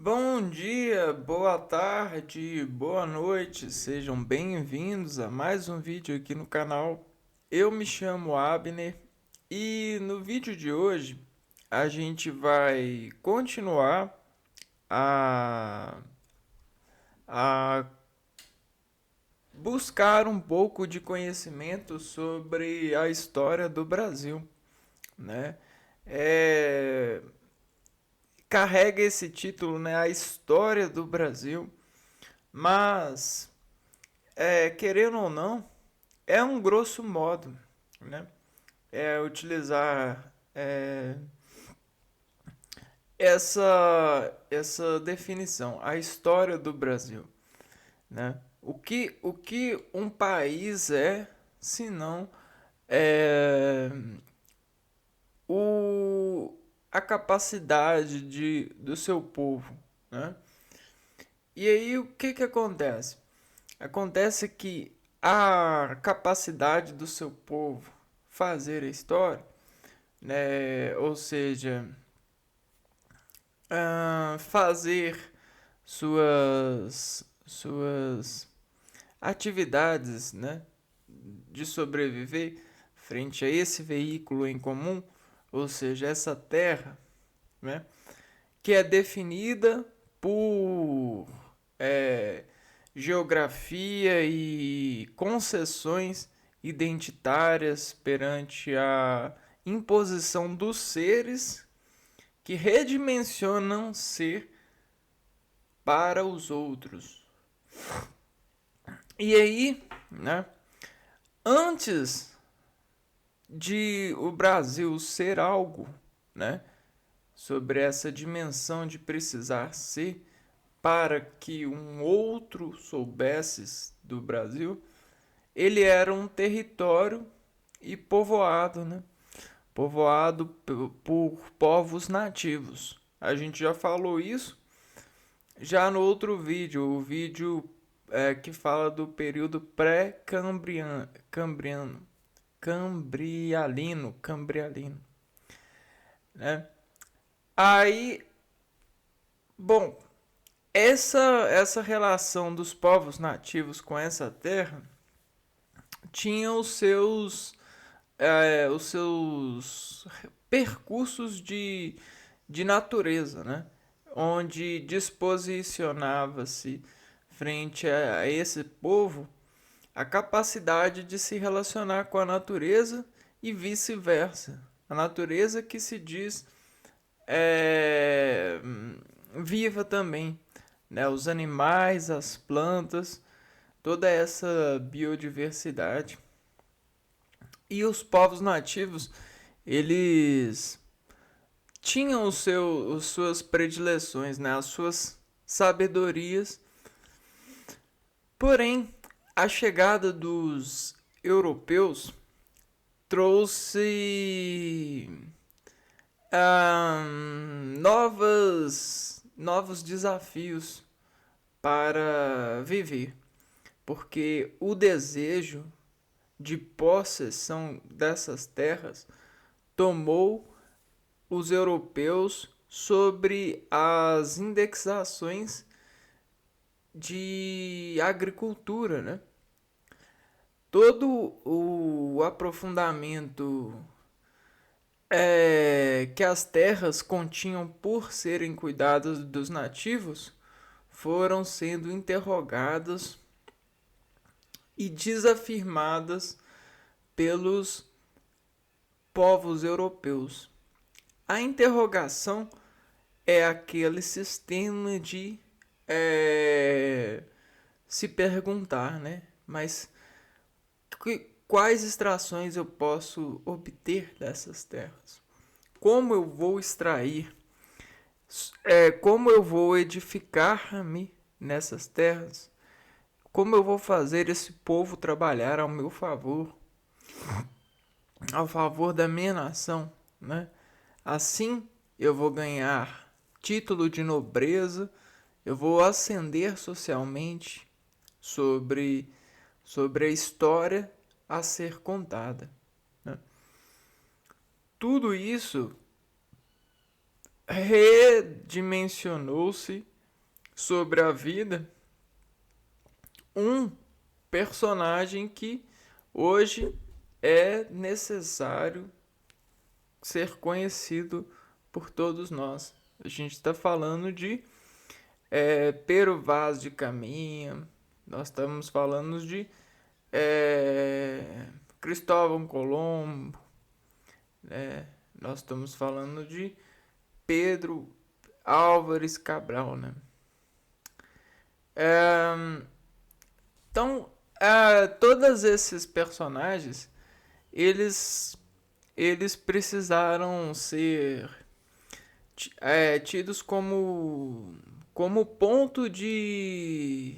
Bom dia, boa tarde, boa noite, sejam bem-vindos a mais um vídeo aqui no canal. Eu me chamo Abner e no vídeo de hoje a gente vai continuar a, a buscar um pouco de conhecimento sobre a história do Brasil, né? É, carrega esse título, né? A história do Brasil. Mas, querendo ou não, é um grosso modo, né? É utilizar essa definição, a história do Brasil, né? O que um país é, se não é, o, a capacidade do seu povo, né? E aí o que acontece? Acontece que a capacidade do seu povo fazer a história, né, ou seja, fazer suas atividades, né, de sobreviver frente a esse veículo em comum, ou seja, essa terra, né, que é definida por é, geografia e concessões identitárias perante a imposição dos seres que redimensionam ser para os outros. E aí, né, antes de o Brasil ser algo, né, sobre essa dimensão de precisar ser para que um outro soubesse do Brasil, ele era um território e povoado, né? Povoado por povos nativos. A gente já falou isso já no outro vídeo, o vídeo que fala do período pré-cambriano, cambrialino, né? Aí, bom, essa relação dos povos nativos com essa terra tinha os seus percursos de natureza, né? Onde disposicionava-se frente a esse povo a capacidade de se relacionar com a natureza e vice-versa. A natureza que se diz é, viva também, né? Os animais, as plantas, toda essa biodiversidade. E os povos nativos, eles tinham as suas predileções, né? As suas sabedorias. Porém, a chegada dos europeus trouxe novos desafios para viver, porque o desejo de possessão dessas terras tomou os europeus sobre as indexações de agricultura, né? Todo o aprofundamento que as terras continham por serem cuidadas dos nativos foram sendo interrogadas e desafirmadas pelos povos europeus. A interrogação é aquele sistema de se perguntar, né? Mas quais extrações eu posso obter dessas terras? Como eu vou extrair? Como eu vou edificar-me nessas terras? Como eu vou fazer esse povo trabalhar ao meu favor, ao favor da minha nação, né? Assim eu vou ganhar título de nobreza, eu vou ascender socialmente sobre, sobre a história a ser contada, né? Tudo isso redimensionou-se sobre a vida um personagem que hoje é necessário ser conhecido por todos nós. A gente está falando de Pero Vaz de Caminha, nós estamos falando de Cristóvão Colombo, né? Nós estamos falando de Pedro Álvares Cabral, né? Então, todos esses personagens, eles, eles precisaram ser tidos como ponto de,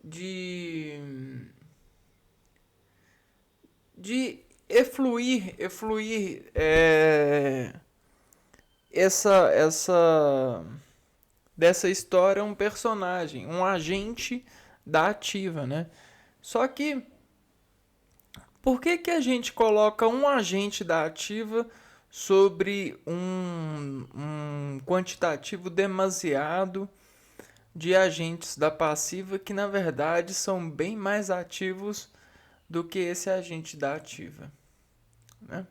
de efluir essa dessa história um personagem, um agente da ativa, né? Só que por que a gente coloca um agente da ativa sobre um quantitativo demasiado de agentes da passiva que na verdade são bem mais ativos do que esse agente da ativa, né?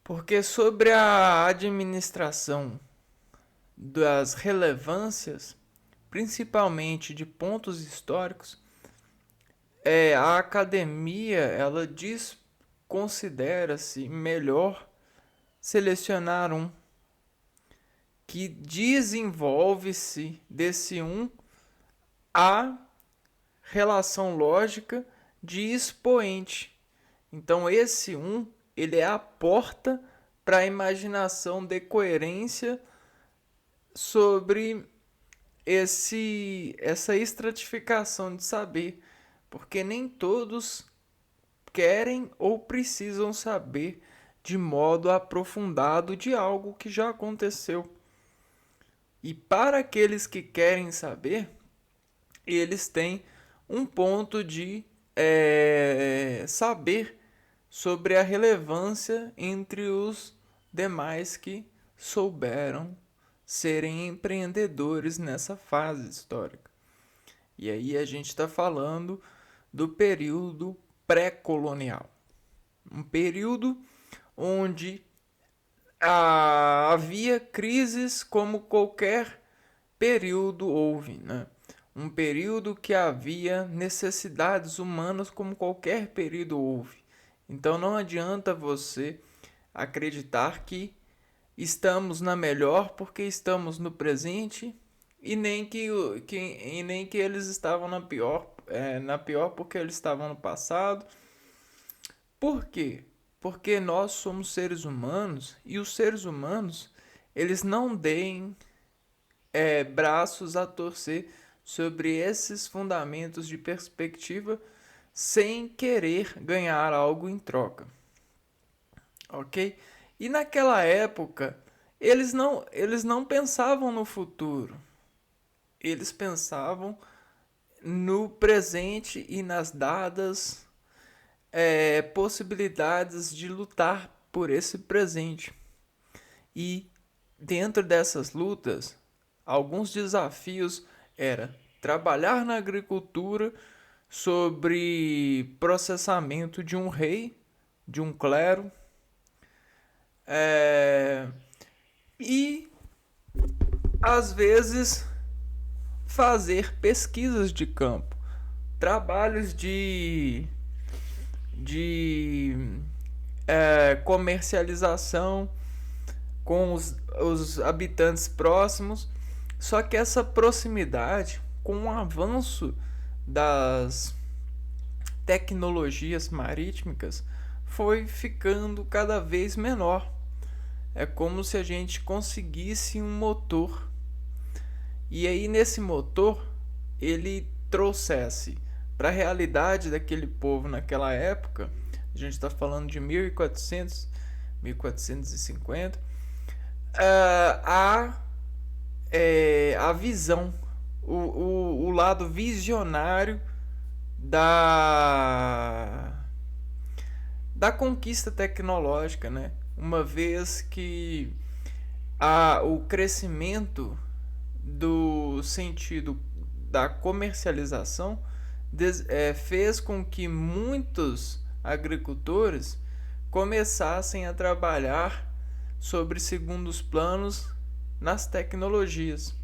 Porque sobre a administração das relevâncias, principalmente de pontos históricos, a academia ela considera-se melhor selecionar um que desenvolve-se desse a relação lógica de expoente. Então esse ele é a porta para a imaginação de coerência sobre essa estratificação de saber, porque nem todos querem ou precisam saber de modo aprofundado de algo que já aconteceu. E para aqueles que querem saber, eles têm um ponto de saber sobre a relevância entre os demais que souberam serem empreendedores nessa fase histórica. E aí a gente está falando do período pré-colonial. Um período onde havia crises como qualquer período houve, né? Um período que havia necessidades humanas como qualquer período houve. Então não adianta você acreditar que estamos na melhor porque estamos no presente e nem que eles estavam na pior porque eles estavam no passado. Por quê? Porque nós somos seres humanos e os seres humanos eles não deem braços a torcer sobre esses fundamentos de perspectiva sem querer ganhar algo em troca, ok? E naquela época eles não pensavam no futuro, eles pensavam no presente e nas dadas possibilidades de lutar por esse presente. E dentro dessas lutas, alguns desafios era trabalhar na agricultura sobre processamento de um rei, de um clero, e às vezes fazer pesquisas de campo, trabalhos de comercialização com os habitantes próximos. Só que essa proximidade, com o avanço das tecnologias marítmicas, foi ficando cada vez menor. É como se a gente conseguisse um motor. E aí nesse motor, ele trouxesse para a realidade daquele povo naquela época, a gente está falando de 1400, 1450, a visão, o lado visionário da conquista tecnológica, né? Uma vez que o crescimento do sentido da comercialização fez com que muitos agricultores começassem a trabalhar sobre segundos planos nas tecnologias.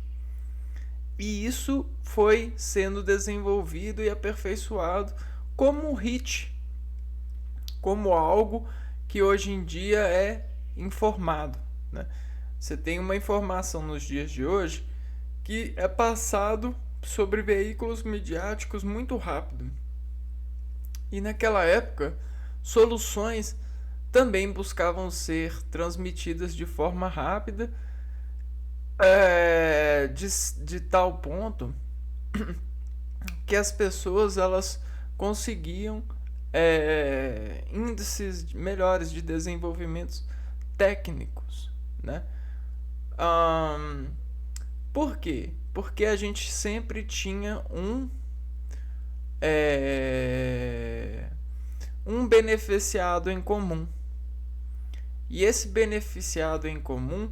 E isso foi sendo desenvolvido e aperfeiçoado como um hit, como algo que hoje em dia é informado, né? Você tem uma informação nos dias de hoje que é passado sobre veículos midiáticos muito rápido. E naquela época, soluções também buscavam ser transmitidas de forma rápida, de tal ponto que as pessoas elas conseguiam índices melhores de desenvolvimentos técnicos, né? Por quê? Porque a gente sempre tinha um beneficiado em comum. E esse beneficiado em comum,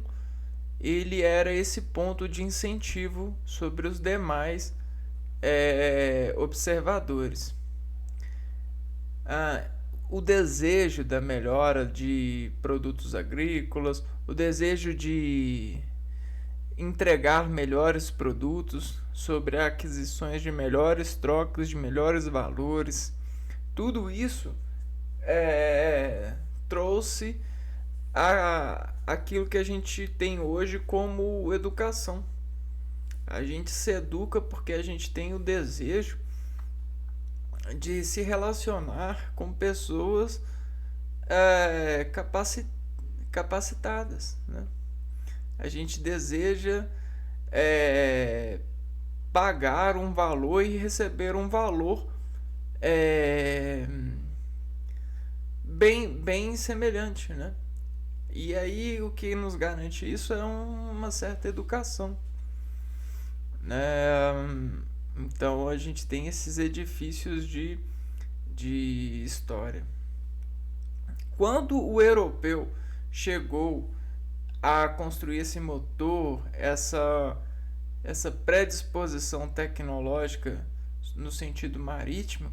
ele era esse ponto de incentivo sobre os demais observadores. O desejo da melhora de produtos agrícolas, o desejo de entregar melhores produtos, sobre aquisições de melhores trocas, de melhores valores, tudo isso trouxe aquilo que a gente tem hoje como educação. A gente se educa porque a gente tem o desejo de se relacionar com pessoas capacitadas, né? A gente deseja pagar um valor e receber um valor bem semelhante, né? E aí o que nos garante isso é uma certa educação, né? Então a gente tem esses edifícios de história. Quando o europeu chegou a construir esse motor, essa predisposição tecnológica no sentido marítimo,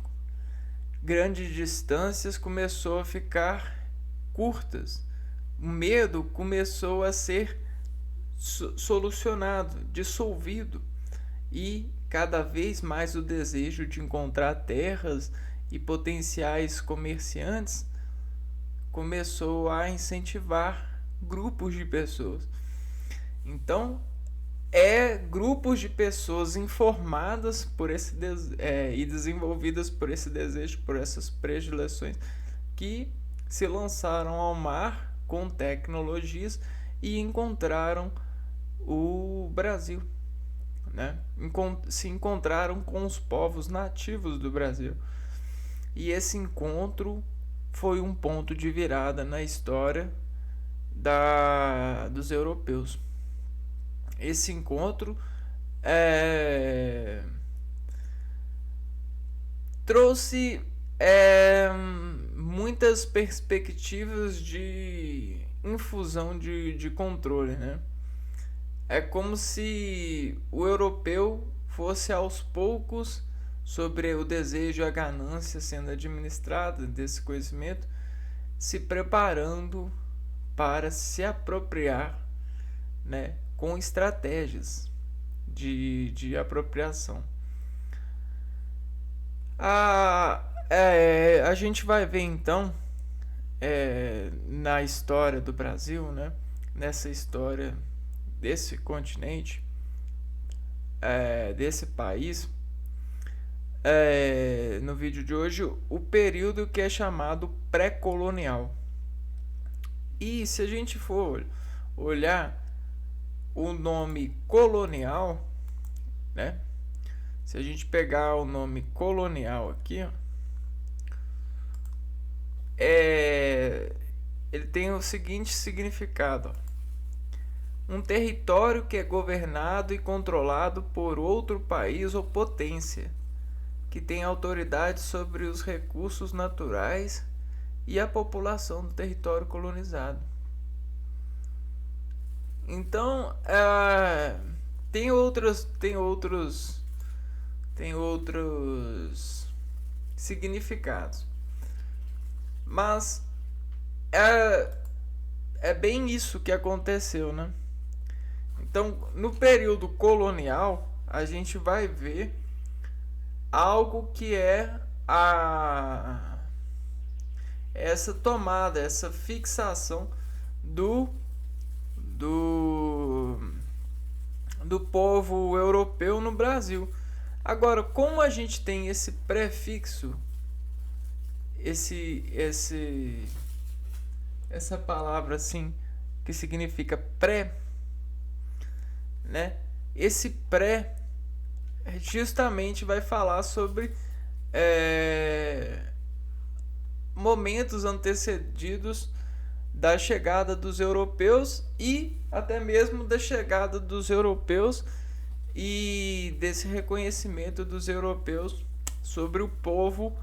grandes distâncias começou a ficar curtas. O medo começou a ser solucionado, dissolvido, e cada vez mais o desejo de encontrar terras e potenciais comerciantes começou a incentivar grupos de pessoas. Então, grupos de pessoas informadas por esse e desenvolvidas por esse desejo, por essas predileções, que se lançaram ao mar com tecnologias e encontraram o Brasil, né? Se encontraram com os povos nativos do Brasil. E esse encontro foi um ponto de virada na história dos europeus. Esse encontro trouxe muitas perspectivas de infusão de controle, né? É como se o europeu fosse aos poucos, sobre o desejo e a ganância sendo administrada desse conhecimento, se preparando para se apropriar, né, com estratégias de apropriação. A gente vai ver então na história do Brasil, né, nessa história desse continente, desse país, no vídeo de hoje, o período que é chamado pré-colonial. E se a gente for olhar o nome colonial, né? Se a gente pegar o nome colonial aqui, ó, ele tem o seguinte significado: um território que é governado e controlado por outro país ou potência, que tem autoridade sobre os recursos naturais e a população do território colonizado. Então, tem outros significados. Mas é bem isso que aconteceu, né? Então, no período colonial, a gente vai ver algo que é essa tomada, essa fixação do do do povo europeu no Brasil. Agora, como a gente tem esse prefixo, essa palavra assim que significa pré, né? Esse pré justamente vai falar sobre momentos antecedidos da chegada dos europeus e até mesmo da chegada dos europeus e desse reconhecimento dos europeus sobre o povo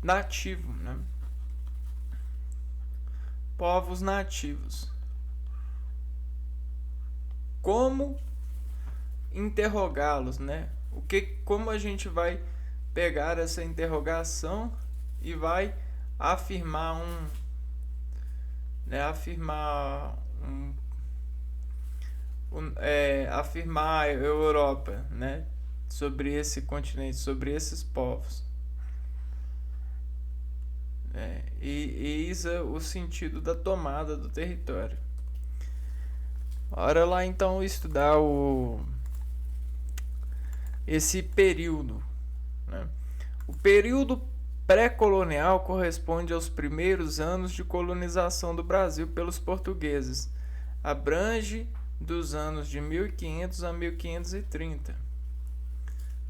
nativo, né? Povos nativos. Como interrogá-los, né? Como a gente vai pegar essa interrogação e vai afirmar afirmar a Europa, né? Sobre esse continente, sobre esses povos. E eis o sentido da tomada do território. Bora lá então estudar esse período, né? O período pré-colonial corresponde aos primeiros anos de colonização do Brasil pelos portugueses. Abrange dos anos de 1500 a 1530.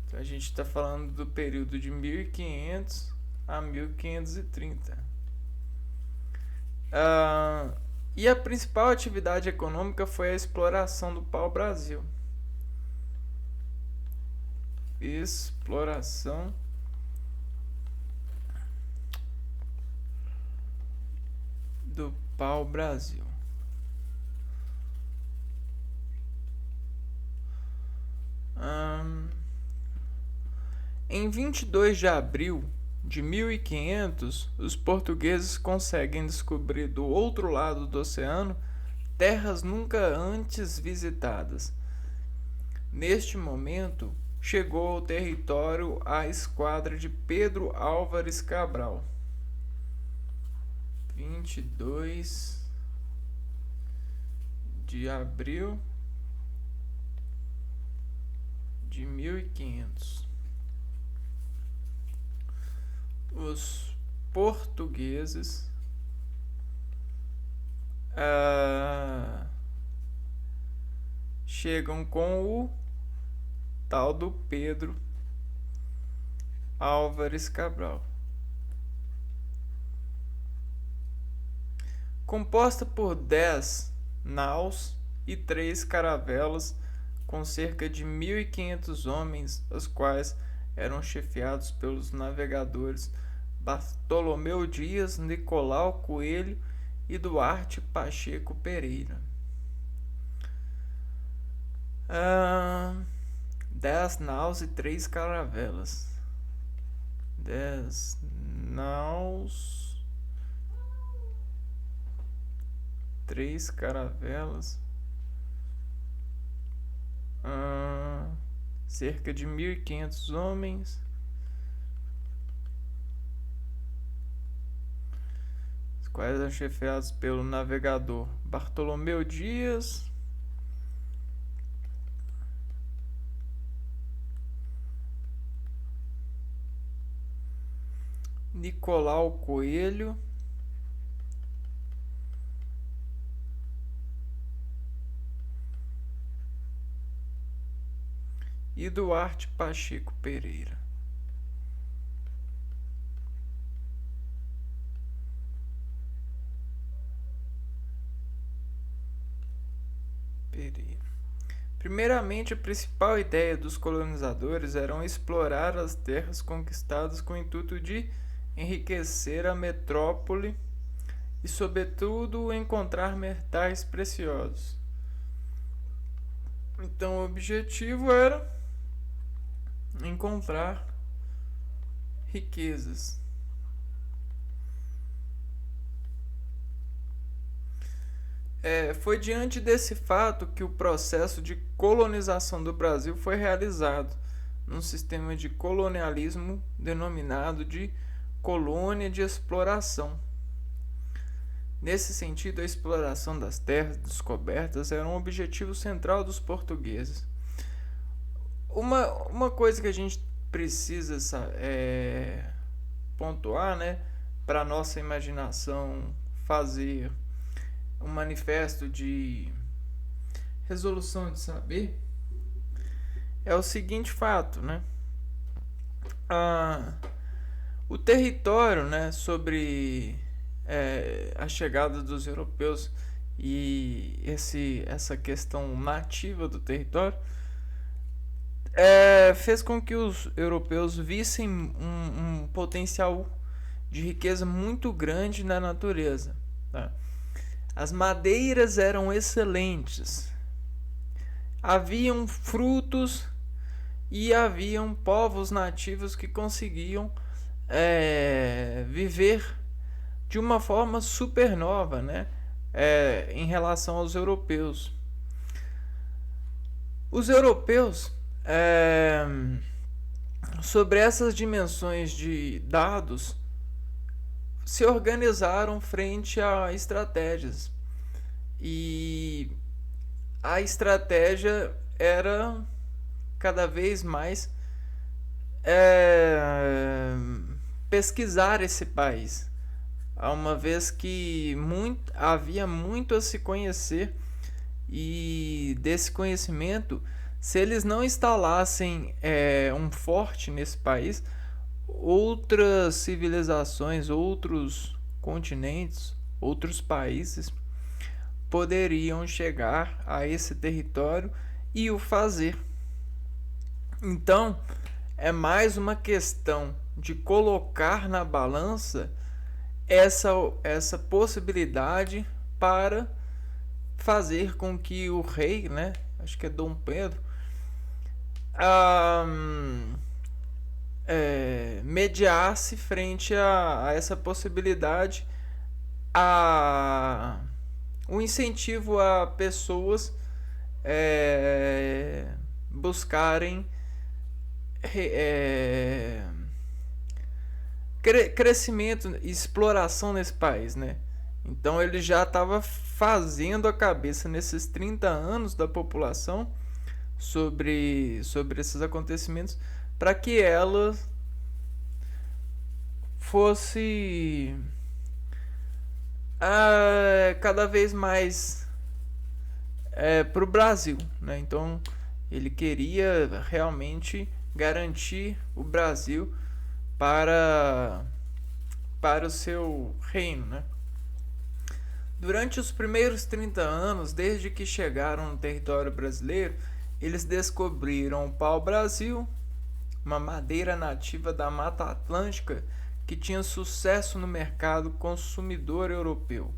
Então a gente está falando do período de 1500 a 1530. E a principal atividade econômica foi a exploração do pau-brasil. Exploração do pau-brasil. Em 22 de abril de 1500, os portugueses conseguem descobrir do outro lado do oceano terras nunca antes visitadas. Neste momento, chegou ao território a esquadra de Pedro Álvares Cabral. 22 de abril de 1500. Os portugueses chegam com o tal do Pedro Álvares Cabral. Composta por 10 naus e 3 caravelas com cerca de 1.500 homens, os quais eram chefiados pelos navegadores Bartolomeu Dias, Nicolau Coelho e Duarte Pacheco Pereira. 10 naus e 3 caravelas. 10 naus, 3 caravelas, cerca de 1.500 homens, os quais eram chefiados pelo navegador Bartolomeu Dias, Nicolau Coelho e Duarte Pacheco Pereira. Primeiramente, a principal ideia dos colonizadores era explorar as terras conquistadas com o intuito de enriquecer a metrópole e, sobretudo, encontrar metais preciosos. Então o objetivo era encontrar riquezas. Foi diante desse fato que o processo de colonização do Brasil foi realizado, num sistema de colonialismo denominado de colônia de exploração. Nesse sentido, a exploração das terras descobertas era um objetivo central dos portugueses. Uma coisa que a gente precisa pontuar, né, para nossa imaginação fazer um manifesto de resolução de saber, é o seguinte fato, né? O território, né, sobre a chegada dos europeus e essa questão nativa do território fez com que os europeus vissem um potencial de riqueza muito grande na natureza. Tá? As madeiras eram excelentes. Haviam frutos e haviam povos nativos que conseguiam viver de uma forma supernova, né? Em relação aos europeus. Os europeus, sobre essas dimensões de dados, se organizaram frente a estratégias. E a estratégia era cada vez mais pesquisar esse país, uma vez que havia muito a se conhecer, e desse conhecimento, se eles não instalassem um forte nesse país, outras civilizações, outros continentes, outros países poderiam chegar a esse território e o fazer. Então, é mais uma questão de colocar na balança essa possibilidade para fazer com que o rei, né, acho que é Dom Pedro, mediasse frente a essa possibilidade, o incentivo a pessoas buscarem crescimento e exploração nesse país, né? Então ele já estava fazendo a cabeça nesses 30 anos da população sobre esses acontecimentos, para que ela fosse cada vez mais para o Brasil, né? Então ele queria realmente garantir o Brasil para o seu reino, né? Durante os primeiros 30 anos, desde que chegaram no território brasileiro, eles descobriram o pau-brasil, uma madeira nativa da Mata Atlântica que tinha sucesso no mercado consumidor europeu.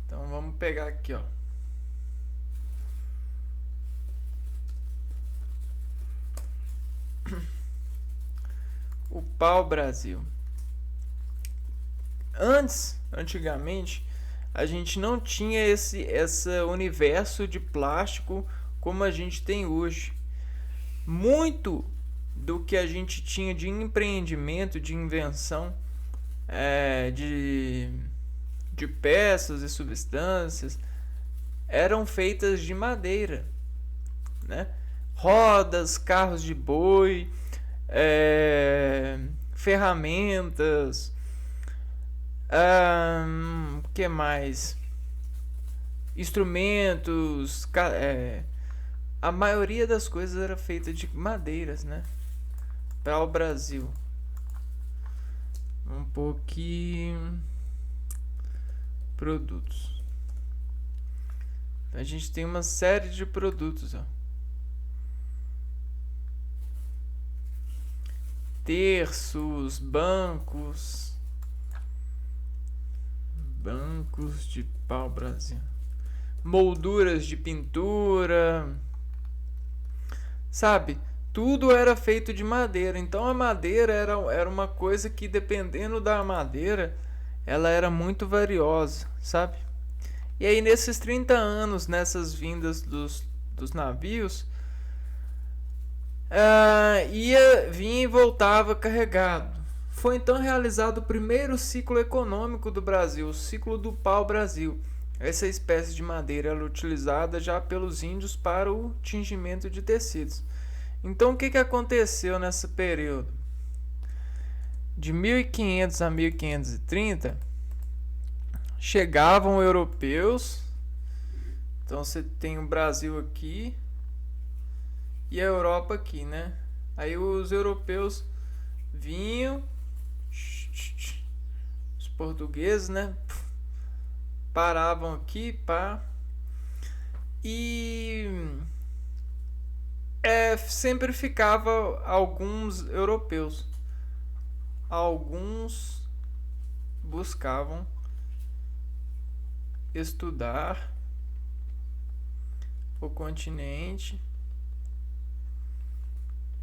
Então vamos pegar aqui, ó. O pau-brasil. Antigamente, a gente não tinha esse universo de plástico como a gente tem hoje. Muito do que a gente tinha de empreendimento, de invenção, de peças e substâncias, eram feitas de madeira, né? Rodas, carros de boi, ferramentas, que mais? Instrumentos, a maioria das coisas era feita de madeiras, né? Para o Brasil. Um pouquinho produtos. A gente tem uma série de produtos, ó. Terços, bancos de pau-brasil, molduras de pintura, sabe? Tudo era feito de madeira. Então a madeira era uma coisa que, dependendo da madeira, ela era muito valiosa, sabe? E aí, nesses 30 anos, nessas vindas dos navios, vinha e voltava carregado. Foi então realizado o primeiro ciclo econômico do Brasil, o ciclo do pau-brasil. Essa espécie de madeira era utilizada já pelos índios para o tingimento de tecidos. Então, o que aconteceu nesse período? De 1500 a 1530, chegavam europeus. Então, você tem o Brasil aqui e a Europa aqui, né? Aí os europeus vinham, os portugueses, né? Paravam aqui, pá. E sempre ficava alguns europeus. Alguns buscavam estudar o continente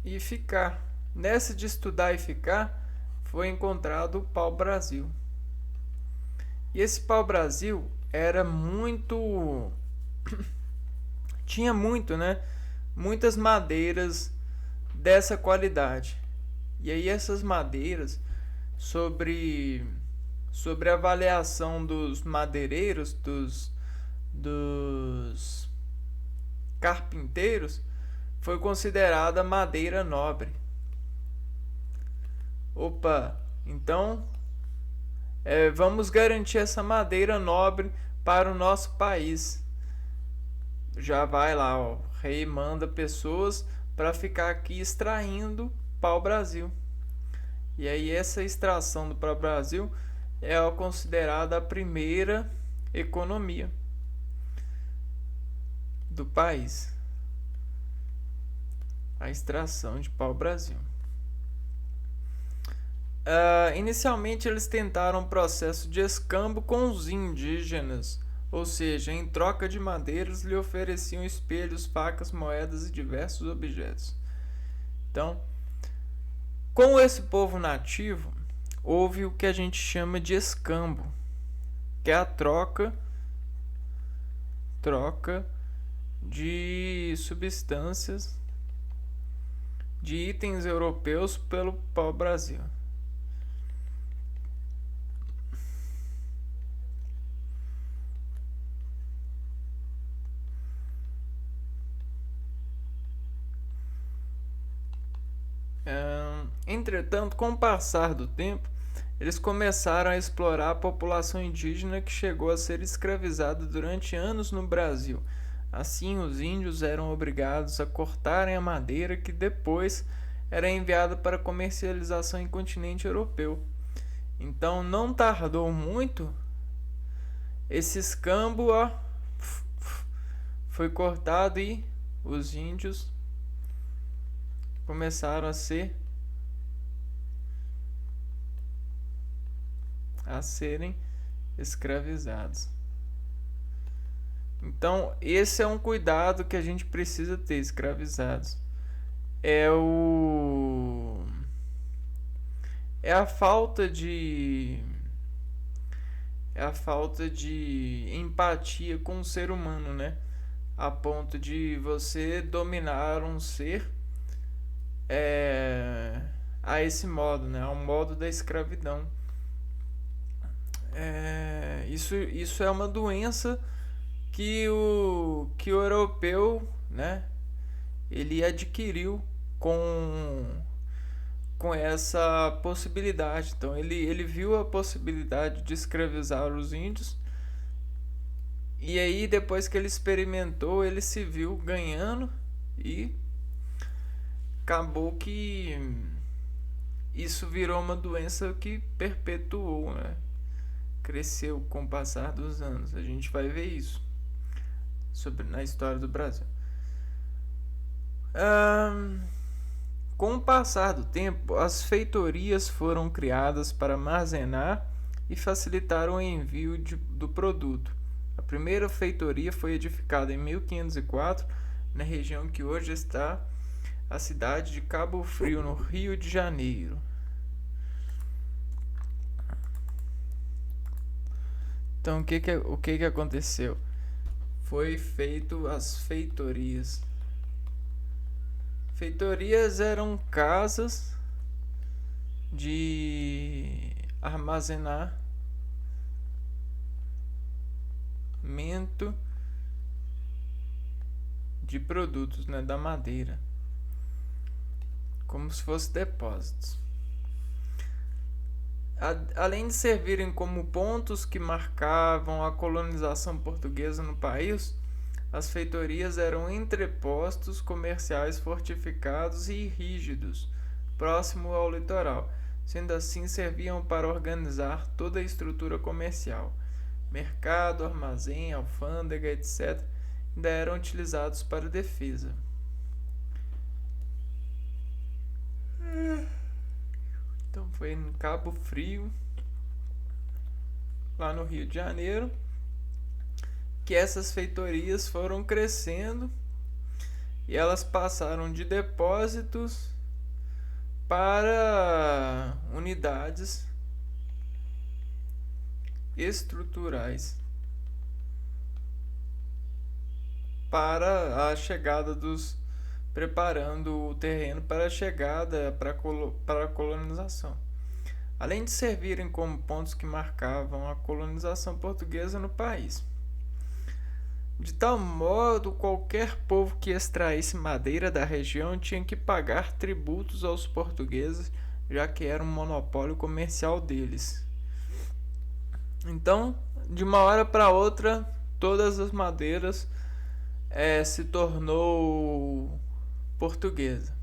e ficar. Nessa de estudar e ficar, foi encontrado o pau-brasil. E esse pau-brasil era muito... tinha muito, né? Muitas madeiras dessa qualidade. E aí essas madeiras, sobre a avaliação dos madeireiros, dos carpinteiros, foi considerada madeira nobre. Opa, então vamos garantir essa madeira nobre para o nosso país. Já vai lá, ó, o rei manda pessoas para ficar aqui extraindo pau-brasil. E aí essa extração do pau-brasil é considerada a primeira economia do país. A extração de pau-brasil. Inicialmente eles tentaram um processo de escambo com os indígenas, ou seja, em troca de madeiras lhe ofereciam espelhos, facas, moedas e diversos objetos. Então, com esse povo nativo, houve o que a gente chama de escambo, que é a troca de substâncias, de itens europeus pelo pau-brasil. Entretanto, com o passar do tempo, eles começaram a explorar a população indígena, que chegou a ser escravizada durante anos no Brasil. Assim, os índios eram obrigados a cortarem a madeira que depois era enviada para comercialização em continente europeu. Então, não tardou muito, esse escambo foi cortado e os índios começaram a serem escravizados. Então, esse é um cuidado que a gente precisa ter, escravizados. É a falta de empatia com o ser humano, né? A ponto de você dominar um ser a esse modo, né? Ao modo da escravidão. Isso é uma doença que o europeu, né, ele adquiriu com essa possibilidade. Então ele viu a possibilidade de escravizar os índios, e aí depois que ele experimentou, ele se viu ganhando e acabou que isso virou uma doença que perpetuou, né? Cresceu com o passar dos anos. A gente vai ver isso na história do Brasil. Com o passar do tempo, as feitorias foram criadas para armazenar e facilitar o envio do produto. A primeira feitoria foi edificada em 1504, na região que hoje está a cidade de Cabo Frio, no Rio de Janeiro. Então, o que aconteceu? Foi feito as feitorias. Feitorias eram casas de armazenamento de produtos, né, da madeira, como se fossem depósitos. Além de servirem como pontos que marcavam a colonização portuguesa no país, as feitorias eram entrepostos comerciais fortificados e rígidos, próximo ao litoral. Sendo assim, serviam para organizar toda a estrutura comercial. Mercado, armazém, alfândega, etc., ainda eram utilizados para defesa. Então foi em Cabo Frio, lá no Rio de Janeiro, que essas feitorias foram crescendo e elas passaram de depósitos para unidades estruturais para a chegada dos preparando o terreno para a chegada para a colonização. Além de servirem como pontos que marcavam a colonização portuguesa no país. De tal modo, qualquer povo que extraísse madeira da região tinha que pagar tributos aos portugueses, já que era um monopólio comercial deles. Então, de uma hora para outra, todas as madeiras se tornou portuguesa.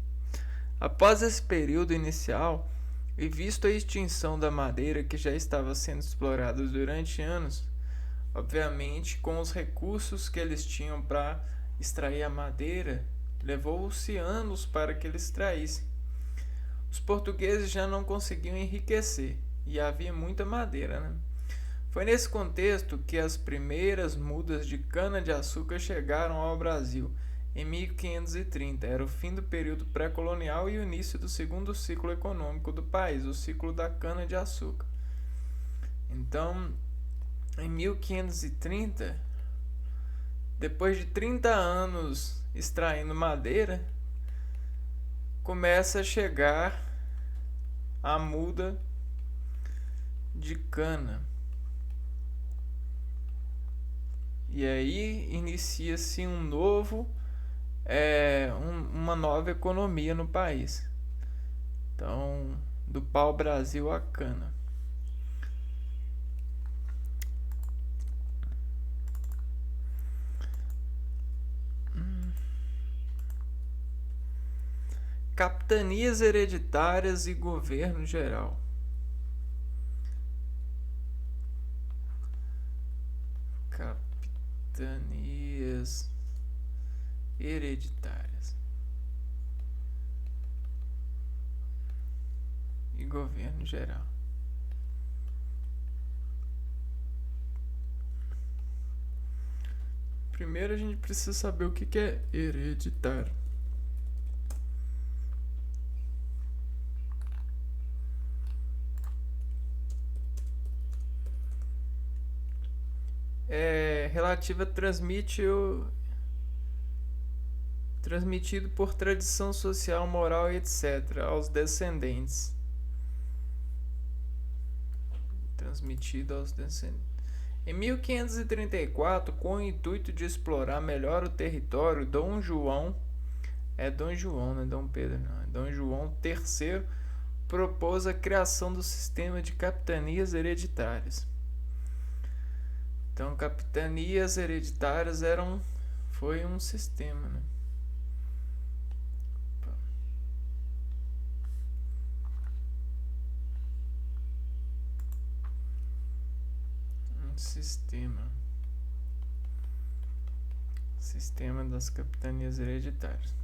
Após esse período inicial, e visto a extinção da madeira que já estava sendo explorada durante anos, obviamente com os recursos que eles tinham para extrair a madeira, levou-se anos para que eles extraíssem. Os portugueses já não conseguiam enriquecer e havia muita madeira, né? Foi nesse contexto que as primeiras mudas de cana-de-açúcar chegaram ao Brasil, em 1530. Era o fim do período pré-colonial e o início do segundo ciclo econômico do país, o ciclo da cana-de-açúcar. Então, em 1530, depois de 30 anos extraindo madeira, começa a chegar a muda de cana. E aí inicia-se uma nova economia no país. Então, do pau-brasil à cana. Capitanias hereditárias e governo geral. Capitanias hereditárias e governo geral. Primeiro a gente precisa saber o que é hereditário. Relativa transmitido por tradição social, moral, etc., aos descendentes. Transmitido aos descendentes. Em 1534, com o intuito de explorar melhor o território, Dom João, Dom João, não é Dom Pedro, não, é Dom João III, propôs a criação do sistema de capitanias hereditárias. Então, capitanias hereditárias foi um sistema, né? Sistema das capitanias hereditárias,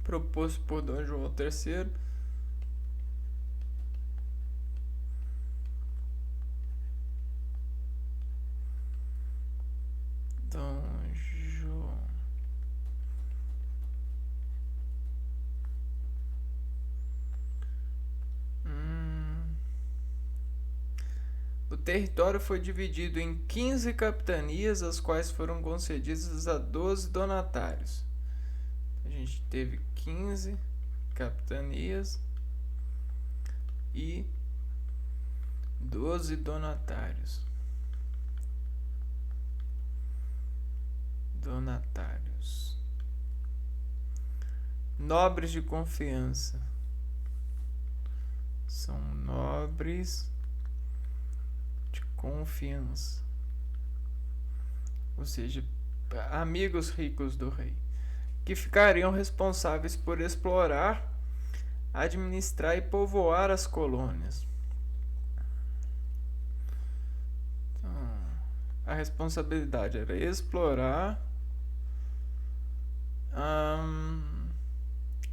proposto por Dom João III. Dom João território foi dividido em 15 capitanias, as quais foram concedidas a 12 donatários. A gente teve 15 capitanias e 12 donatários. Nobres de confiança. São nobres de confiança. Ou seja, amigos ricos do rei, que ficariam responsáveis por explorar, administrar e povoar as colônias. Então, a responsabilidade era explorar,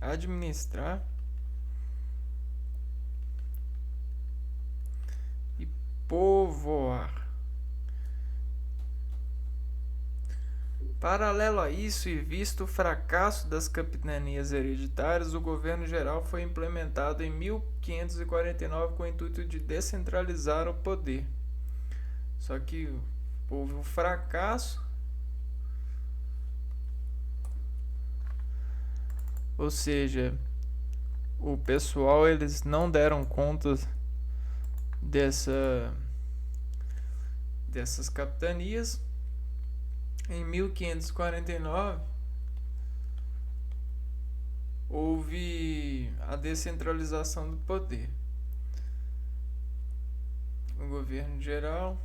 administrar e povoar. Paralelo a isso, e visto o fracasso das capitanias hereditárias, o governo geral foi implementado em 1549 com o intuito de descentralizar o poder. Só que houve um fracasso, ou seja, o pessoal eles não deram conta dessas capitanias. Em 1549 houve a descentralização do poder. O governo geral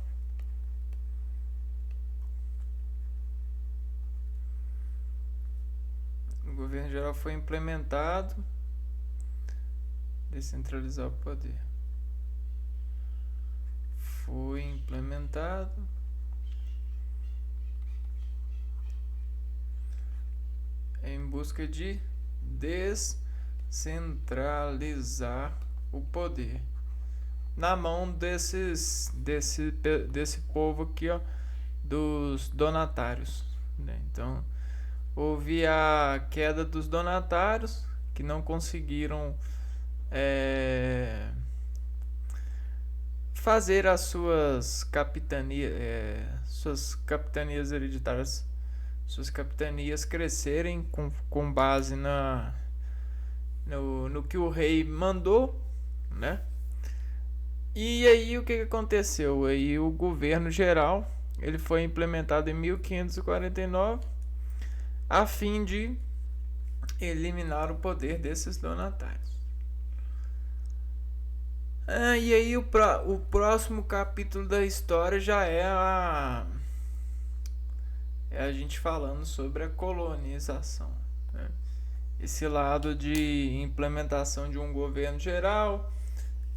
foi implementado, descentralizar o poder. Foi implementado em busca de descentralizar o poder na mão desse povo aqui, ó, dos donatários, né? Então houve a queda dos donatários, que não conseguiram fazer as suas capitanias hereditárias, suas capitanias crescerem com base no que o rei mandou, né? E aí o que aconteceu? Aí o governo geral ele foi implementado em 1549 a fim de eliminar o poder desses donatários. E aí o próximo capítulo da história já é a gente falando sobre a colonização, né? Esse lado de implementação de um governo geral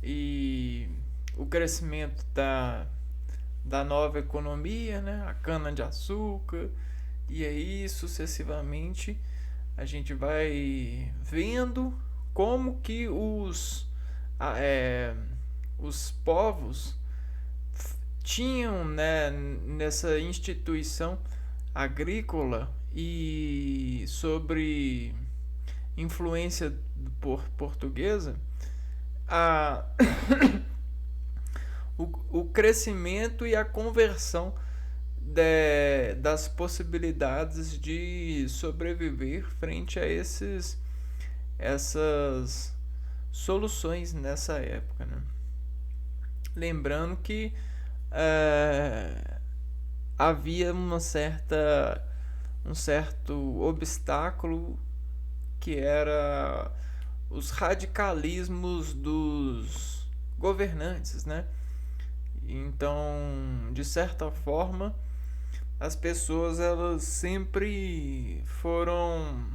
e o crescimento da nova economia, né? A cana-de-açúcar, e aí sucessivamente a gente vai vendo como que os povos tinham, né, nessa instituição agrícola e sobre influência portuguesa o crescimento e a conversão das possibilidades de sobreviver frente a essas soluções nessa época, né? Lembrando que havia um certo obstáculo, que era os radicalismos dos governantes, né? Então, de certa forma, as pessoas elas sempre foram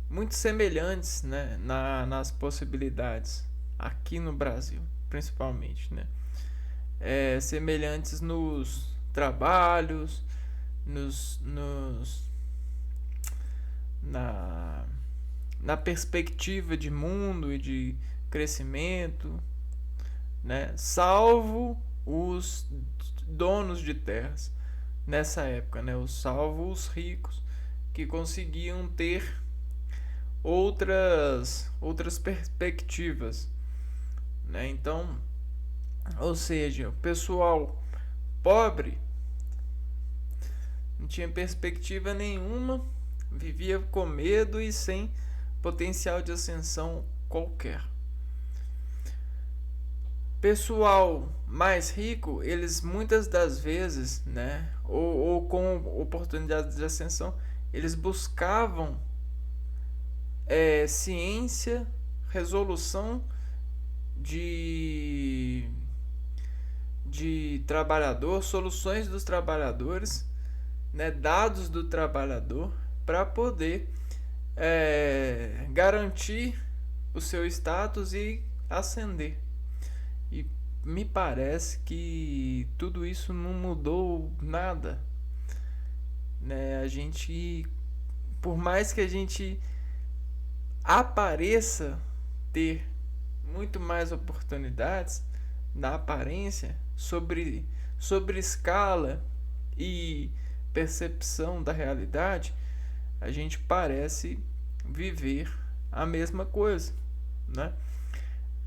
muito semelhantes, né, nas possibilidades aqui no Brasil, principalmente, né? Semelhantes nos trabalhos, na perspectiva de mundo e de crescimento, né? Salvo os donos de terras nessa época, né? Salvo os ricos que conseguiam ter outras perspectivas, né? Então Ou seja, o pessoal pobre não tinha perspectiva nenhuma, vivia com medo e sem potencial de ascensão qualquer. Pessoal mais rico, eles muitas das vezes, né, ou com oportunidades de ascensão, eles buscavam ciência, resolução de trabalhador, soluções dos trabalhadores, né, dados do trabalhador, para poder garantir o seu status e ascender. E me parece que tudo isso não mudou nada, né? A gente, por mais que a gente apareça ter muito mais oportunidades na aparência, sobre escala e percepção da realidade, a gente parece viver a mesma coisa, né?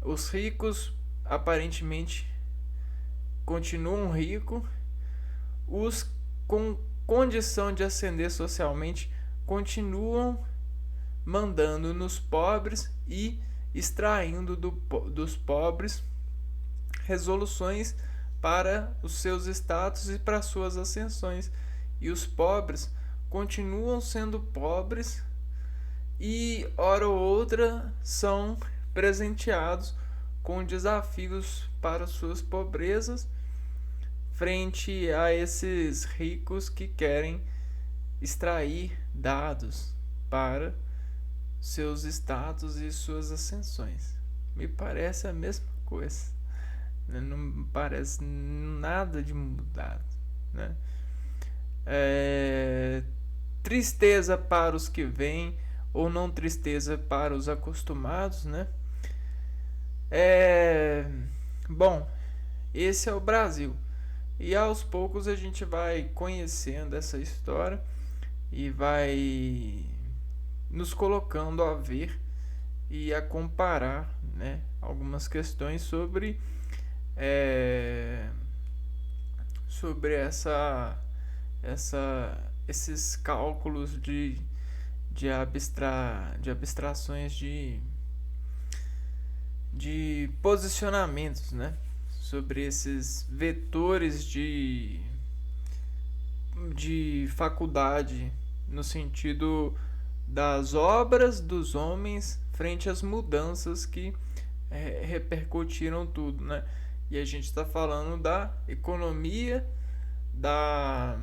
Os ricos aparentemente continuam ricos, os com condição de ascender socialmente continuam mandando nos pobres e extraindo dos pobres resoluções para os seus status e para suas ascensões. E os pobres continuam sendo pobres e, hora ou outra, são presenteados com desafios para suas pobrezas frente a esses ricos que querem extrair dados para seus status e suas ascensões. Me parece a mesma coisa, né? Não me parece nada de mudado, né? Tristeza para os que vêm, ou não tristeza para os acostumados, né? Bom, esse é o Brasil. E aos poucos a gente vai conhecendo essa história e vai nos colocando a ver e a comparar, né, algumas questões sobre esses cálculos de abstrações de posicionamentos, né, sobre esses vetores de faculdade no sentido das obras dos homens frente às mudanças que repercutiram tudo, né? E a gente está falando da economia, da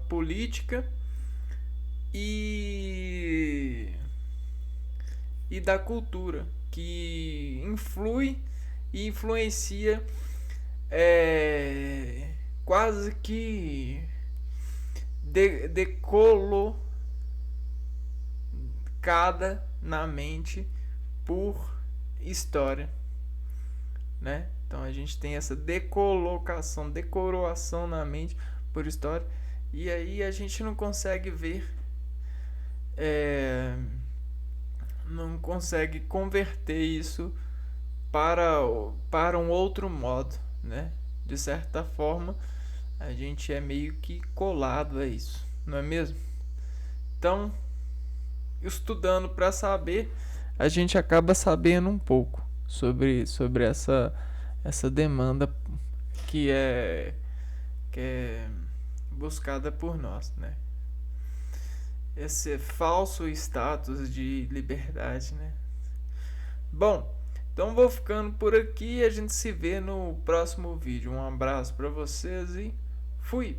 política e da cultura, que influi e influencia quase que decolocada na mente por história, né? Então a gente tem essa decoroação na mente por história, e aí a gente não consegue ver, não consegue converter isso para um outro modo, né? De certa forma, a gente é meio que colado a isso, não é mesmo? Então, estudando para saber, a gente acaba sabendo um pouco sobre essa demanda que é buscada por nós, né? Esse falso status de liberdade, né? Bom, então vou ficando por aqui e a gente se vê no próximo vídeo. Um abraço para vocês e fui!